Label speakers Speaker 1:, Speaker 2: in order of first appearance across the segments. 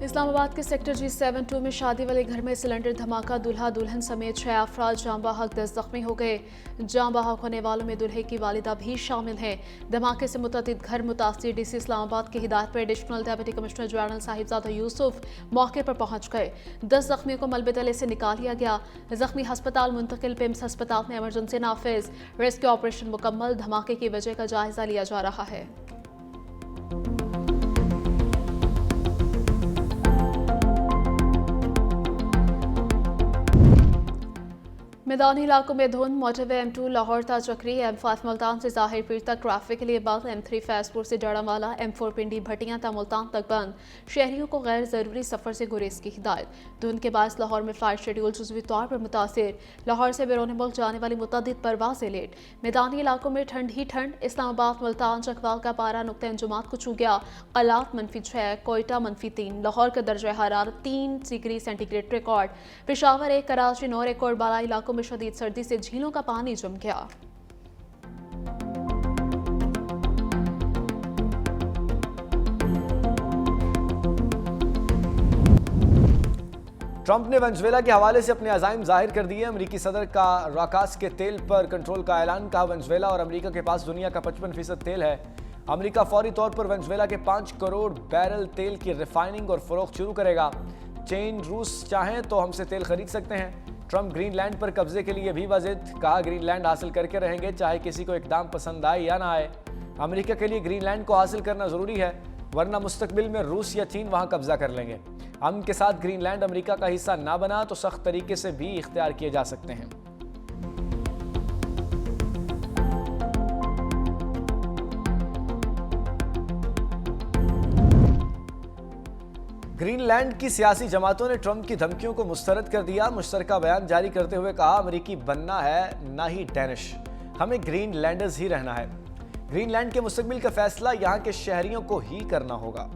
Speaker 1: इस्लामाबाद के sector G72 में शादी वाले घर में सिलेंडर धमाका, दूल्हा दुल्हन समेत 6 अफराद जाँ बहक, 10 जख्मी हो गए। जाँ बहक होने वालों में दूल्हे की वालिदा भी शामिल है। धमाके से मुतअद्दिद घर मुतासिर। डीसी इस्लामाबाद की हिदायत पर additional deputy commissioner general Sahibzada Yusuf मौके पर पहुंच गए। 10 जख्मियों को मलबे तले से निकाल लिया गया। जख्मी अस्पताल मुंतकिल। पिम्स अस्पताल में इमरजेंसी नाफिज। रेस्क्यू ऑपरेशन मुकम्मल। धमाके की वजह का जायजा लिया जा रहा है। मैदानी इलाकों में धुंध। मोटरवे M2 लाहौर ता चक्री, M5 मुल्तान से ज़ाहिर पीर तक ट्रैफिक के लिए बंद। M3 फैजपुर से डड़ावाला, M4 पिंडी भटियां ता मुल्तान तक बंद। शहरियों को गैर ज़रूरी सफ़र से गुरेज की हिदायत। धुंध के बायस लाहौर में फ़्लाइट शेड्यूल जुज़वी तौर पर मुतासिर। लाहौर से बैरून मुल्क जाने वाली मुतअद्दिद परवाज़ें लेट। मैदानी इलाकों में ठंड ही ठंड। इस्लामाबाद, मुल्तान, चकवाल का पारा नुक्ता अंजुमात को छू गया। कलात -6, कोयटा -3, लाहौर का दर्जा हरारत 3 degree centigrade record. Peshawar 1, Karachi 9 record. बाला इलाकों में शदीद सर्दी से झीलों का पानी जम गया।
Speaker 2: ट्रंप ने वेनेजुएला के हवाले से अपने अज़ाइम जाहिर कर दिए। अमेरिकी सदर का राकास के तेल पर कंट्रोल का ऐलान। कहा, वेनेजुएला और अमेरिका के पास दुनिया का 55% तेल है। अमेरिका फौरी तौर पर वेनेजुएला के 5 करोड़ बैरल तेल की रिफाइनिंग और फरोख्त शुरू करेगा। चीन, रूस चाहें तो हमसे तेल खरीद सकते हैं। ट्रंप ग्रीनलैंड पर कब्जे के लिए भी वजिद। कहा, ग्रीनलैंड हासिल करके रहेंगे, चाहे किसी को इकदाम पसंद आए या ना आए। अमेरिका के लिए ग्रीनलैंड को हासिल करना जरूरी है, वरना मुस्तकबिल में रूस या चीन वहां कब्जा कर लेंगे। अमन के साथ ग्रीनलैंड अमेरिका का हिस्सा ना बना तो सख्त तरीके से भी इख्तियार किए जा सकते हैं। ग्रीनलैंड की सियासी जमातों ने ट्रंप की धमकियों को मुस्तरद कर दिया। मुश्तरका बयान जारी करते हुए कहा, अमेरिकी बनना है ना ही डैनिश, हमें ग्रीनलैंडर्स ही रहना है। ग्रीनलैंड के मुस्तकबिल का फैसला यहां के शहरियों को ही करना होगा।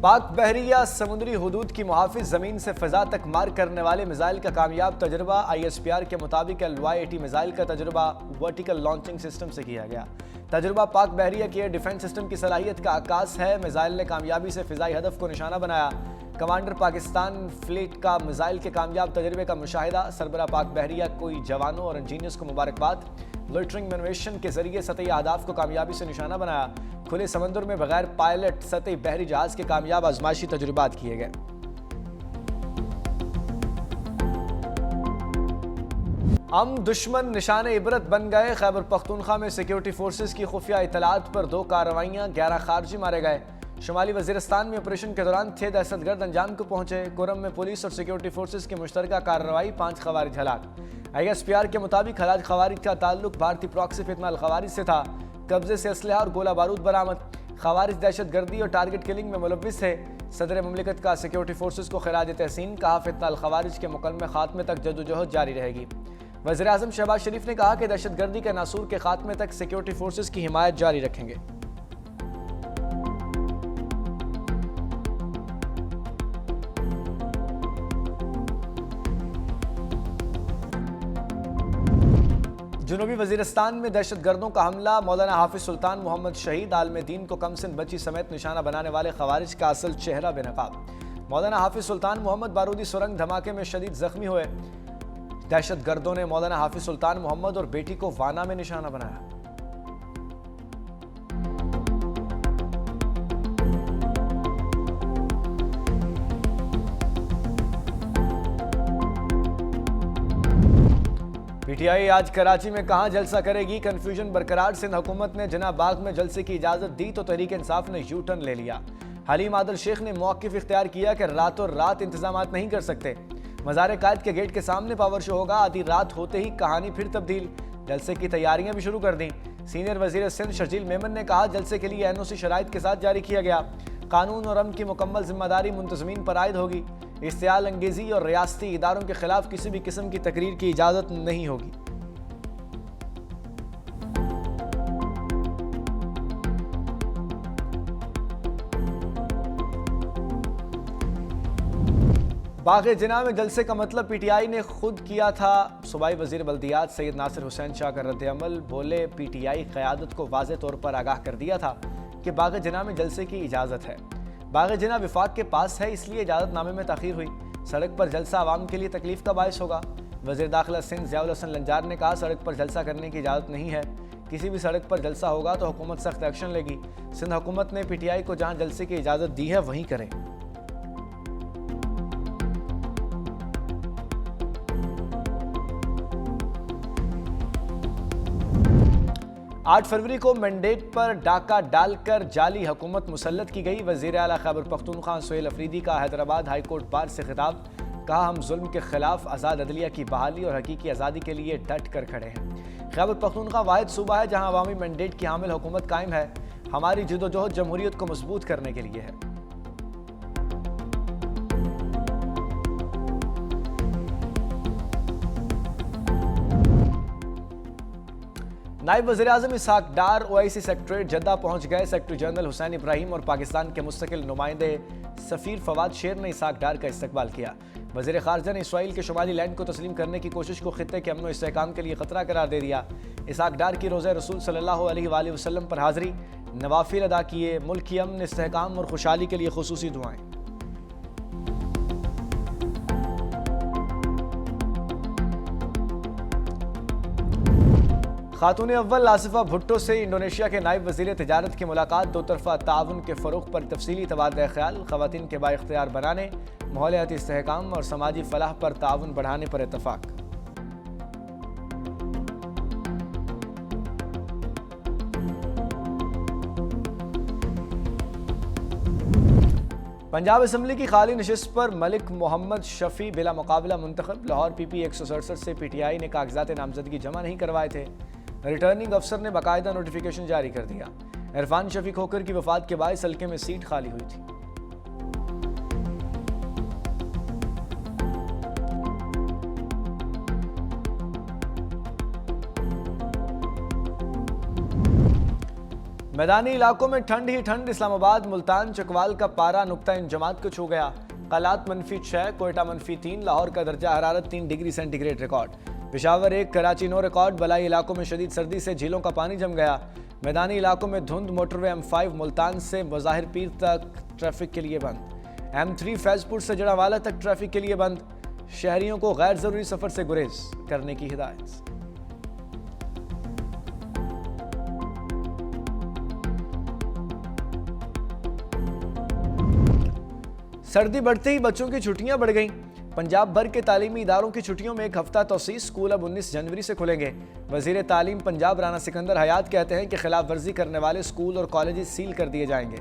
Speaker 2: पाक बहरिया समुद्री हुदूद की मुहाफिज जमीन से फिजा तक मार करने वाले मिसाइल का कामयाब तजुर्बा। ISPR के मुताबिक LY-80 मिसाइल का तजुर्बा वर्टिकल लॉन्चिंग सिस्टम से किया गया। तजुर्बा पाक बहरिया के एयर डिफेंस सिस्टम की सलाहियत का आकाश है। मिसाइल ने कामयाबी से फिजाई हदफ को निशाना बनाया। कमांडर पाकिस्तान फ्लीट का मिसाइल के कामयाब तजुर्बे का मुशाहिदा। सरबरा पाक बहरिया कोई जवानों और इंजीनियर्स को मुबारकबाद। लोइटरिंग मैनुवेशन के जरिए सतही अहदाफ को कामयाबी से निशाना बनाया। खुले समंदर में बगैर पायलट सतही बहरी जहाज के कामयाब आजमाइशी तजुर्बात किए गए। हम दुश्मन निशान इबरत बन गए। खैबर पख्तूनख्वा में सिक्योरिटी फोर्सेस की खुफिया इतलात पर 2 कार्रवाइयाँ, 11 खारजी मारे गए। शुमाली वजीरिस्तान में ऑपरेशन के दौरान 6 दहशतगर्द अंजाम को पहुंचे। कुरम में पुलिस और सिक्योरिटी फोर्सेस की मुश्तरका कार्रवाई, 5 खवारिज हलाक। ISPR के मुताबिक हलाक खवारिज का ताल्लुक भारतीय प्रॉक्सी फितना अल खवारिज से था। कब्जे से असलहा और गोला बारूद बरामद। खवारिज दहशतगर्दी और टारगेट किलिंग में मुलव्विस है। सदर मुमलिकत का सिक्योरिटी फोर्सेस को खिराज तहसीन। कहा, फितना अल खवारिज के मुकम्मल खात्मे तक जद्दोजहद जारी रहेगी। वज़ीर आज़म शहबाज शरीफ ने कहा कि दहशतगर्दी के नासूर के खात्मे तक सिक्योरिटी फोर्सेस की हिमायत जारी रखेंगे। जनूबी वजीरिस्तान में दहशतगर्दों का हमला। मौलाना हाफिज सुल्तान मोहम्मद शहीद आलम दीन को कमसिन बच्ची समेत निशाना बनाने वाले खवारिज का असल चेहरा बेनकाब। मौलाना हाफिज सुल्तान मोहम्मद बारूदी सुरंग धमाके में शदीद जख्मी हुए। दहशतगर्दों ने मौलाना हाफिज सुल्तान मोहम्मद और बेटी को वाना में निशाना बनाया। PTI आज कराची में कहां जलसा करेगी, कंफ्यूजन बरकरार। सिंध हुकूमत ने जिना बाग में जलसे की इजाजत दी तो तहरीक इंसाफ ने यू टर्न ले लिया। हलीम आदिल शेख ने मौक़िफ़ इख्तियार किया कि रातों रात इंतजामात नहीं कर सकते। मज़ार कायद के गेट के सामने पावर शो होगा। आधी रात होते ही कहानी फिर तब्दील। जलसे की तैयारियां भी शुरू कर दी। सीनियर वज़ीर सिंध शर्जील मेमन ने कहा, जलसे के लिए NOC शराइत के साथ जारी किया गया। कानून और अमन की मुकम्मल जिम्मेदारी मुंतज़मीन पर आयद होगी। इश्तियाल अंगेज़ी और रियासती इदारों के खिलाफ किसी भी किस्म की तकरीर की इजाज़त नहीं होगी। बाग़े जिना में जलसे का मतलब पीटीआई ने खुद किया था। सूबाई वजीर बल्दियात सैयद नासिर हुसैन शाह का रद्द-ए-अमल, बोले पीटीआई क़यादत को वाज़े तौर पर आगाह कर दिया था कि बाग़े जिना में जलसे की इजाज़त है। बाग़े जिना विफाक के पास है, इसलिए इजाज़तनामे में ताख़ीर हुई। सड़क पर जलसा आवाम के लिए तकलीफ का बायस होगा। वज़ीर दाखिला सिंध ज़ियाउल हसन लंजार ने कहा, सड़क पर जलसा करने की इजाज़त नहीं है। किसी भी सड़क पर जलसा होगा तो हुकूमत सख्त एक्शन लेगी। सिंध हुकूमत ने पीटीआई को जहां जलसे की इजाज़त दी है वहीं करें। 8 फरवरी को मैंडेट पर डाका डालकर जाली हुकूमत मुसल्लत की गई। वज़ीर आला खैबर पख्तूनख्वा सुहेल अफरीदी का हैदराबाद हाई कोर्ट बार से खिताब, कहा हम जुल्म के खिलाफ आज़ाद अदलिया की बहाली और हकीकी आज़ादी के लिए डट कर खड़े हैं। खैबर पख्तूनख्वा वाहिद सूबा है जहां अवामी मैंडेट की हामिल हुकूमत कायम है। हमारी जदोजहद जमहूरियत को मजबूत करने के लिए है। नायब वज़ीर-ए-आज़म इसहाक डार ओआईसी सेक्रेटरीट जद्दा पहुंच गए। सेक्रेटरी जनरल हुसैन इब्राहिम और पाकिस्तान के मुस्तकिल नुमाइंदे सफ़ीर फवाद शेर ने इसहाक डार का इस्तकबाल किया। वज़ीर ख़ारजा ने इसराइल के शुमाली लैंड को तस्लीम करने की कोशिश को खित्ते के अमन व इस्तेहकाम के लिए ख़तरा करार दे दिया। इसहाक डार की रोज़े रसूल सल्लल्लाहु अलैहि वसल्लम पर हाज़री, नवाफिल अदा किए। मुल्क की अमन, इस्तेहकाम और खुशहाली के लिए खुसूसी दुआएं। खातून अव्वल आसिफा भुट्टो से इंडोनेशिया के नायब वज़ीर तिजारत की मुलाकात, दो तरफ़ा ताउन के फ़रोग़ पर तफसीली तबादला ख्याल, ख़वातीन के बाइख्तियार बनाने, माहौलियाती इस्तेहकाम और समाजी फलाह पर ताउन बढ़ाने पर इत्तफ़ाक़। पंजाब असम्बली की खाली नशिस्त पर मलिक मोहम्मद शफी बिला मुकाबला मुंतखब। लाहौर PP 167 से पीटीआई ने कागजात नामजदगी जमा नहीं करवाए थे। रिटर्निंग अफसर ने बाकायदा नोटिफिकेशन जारी कर दिया। इरफान शफी खोकर की वफात के बाद हल्के में सीट खाली हुई थी। मैदानी इलाकों में ठंड ही ठंड। इस्लामाबाद, मुल्तान, चकवाल का पारा नुक्ता इंजमात को छू गया। कलात -6, कोयटा -3, लाहौर का दर्जा हरारत 3 degree centigrade record. Peshawar 1, Karachi 9 record. बलाई इलाकों में शदीद सर्दी से झीलों का पानी जम गया। मैदानी इलाकों में धुंध। मोटरवे M5 मुल्तान से मज़ाहिर पीर तक ट्रैफिक के लिए बंद। M3 फैजपुर से जड़ावाला तक ट्रैफिक के लिए बंद। शहरियों को गैर ज़रूरी सफ़र से गुरेज करने की हिदायत। सर्दी बढ़ते ही बच्चों की छुट्टियां बढ़ गईं। पंजाब भर के तालीमी इदारों की छुट्टियों में एक हफ्ता तोसी। स्कूल अब 19 जनवरी से खुलेंगे। वजीर तालीम पंजाब राना सिकंदर हयात कहते हैं कि खिलाफ वर्जी करने वाले स्कूल और कॉलेज सील कर दिए जाएंगे।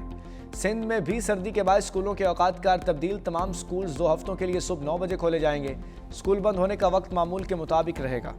Speaker 2: सिंध में भी सर्दी के बाद स्कूलों के औकात कार तब्दील। तमाम स्कूल 2 हफ्तों के लिए सुबह 9 बजे खोले जाएंगे। स्कूल बंद होने का वक्त मामूल के मुताबिक रहेगा।